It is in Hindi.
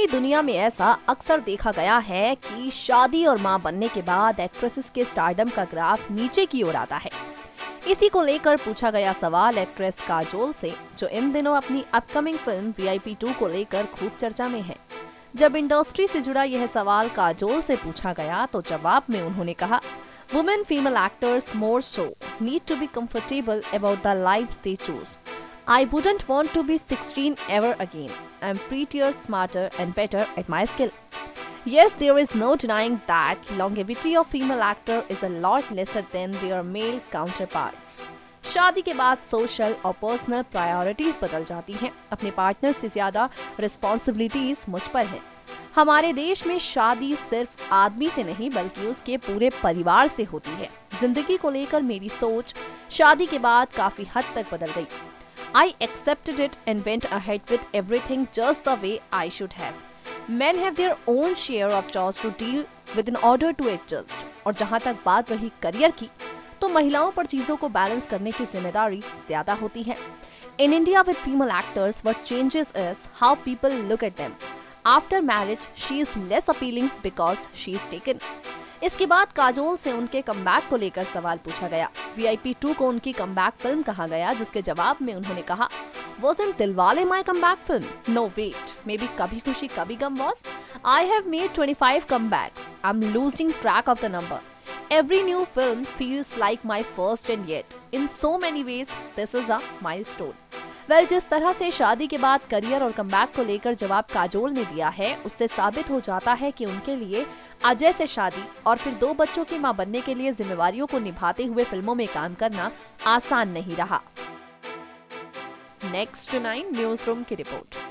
फिल्मी दुनिया में ऐसा अक्सर देखा गया है कि शादी और मां बनने के बाद एक्ट्रेसेस के स्टारडम का ग्राफ नीचे की ओर आता है। इसी को लेकर पूछा गया सवाल एक्ट्रेस काजोल से, जो इन दिनों अपनी अपकमिंग फिल्म VIP 2 को लेकर खूब चर्चा में है। जब इंडस्ट्री से जुड़ा यह सवाल काजोल से पूछा गया तो जवाब में उन्होंने कहा, women female actors more so need to be comfortable about the lives they choose. I wouldn't want to be 16 ever again. I'm prettier, smarter and better at my skill. Yes, there is no denying that longevity of female actor is a lot lesser than their male counterparts. शादी के बाद सोशल और पर्सनल प्रायोरिटीज बदल जाती हैं। अपने पार्टनर से ज्यादा रिस्पॉन्सिबिलिटीज मुझ पर है। हमारे देश में शादी सिर्फ आदमी से नहीं बल्कि उसके पूरे परिवार से होती है। जिंदगी को लेकर मेरी सोच शादी के बाद काफी हद तक बदल गई। I accepted it and went ahead with everything just the way I should have. Men have their own share of chores to deal with in order to adjust. और जहाँ तक बात रही करियर की, तो महिलाओं पर चीजों को बैलेंस करने की जिम्मेदारी ज्यादा होती है। In India with female actors, what changes is how people look at them. After marriage, she is less appealing because she is taken. इसके बाद काजोल से उनके कमबैक को लेकर सवाल पूछा गया। VIP 2 को उनकी कमबैक फिल्म कहा गया, जिसके जवाब में उन्होंने कहा, Wasn't Dilwale my comeback film? No wait, maybe कभी खुशी कभी गम was. I have made 25 comebacks. I'm losing track of the number. Every new film feels like my first and yet, in so many ways, this is a milestone. जिस तरह से शादी के बाद करियर और कमबैक को लेकर जवाब काजोल ने दिया है, उससे साबित हो जाता है कि उनके लिए अजय से शादी और फिर 2 बच्चों की मां बनने के लिए जिम्मेवारियों को निभाते हुए फिल्मों में काम करना आसान नहीं रहा। नेक्स्ट 9 न्यूज रूम की रिपोर्ट।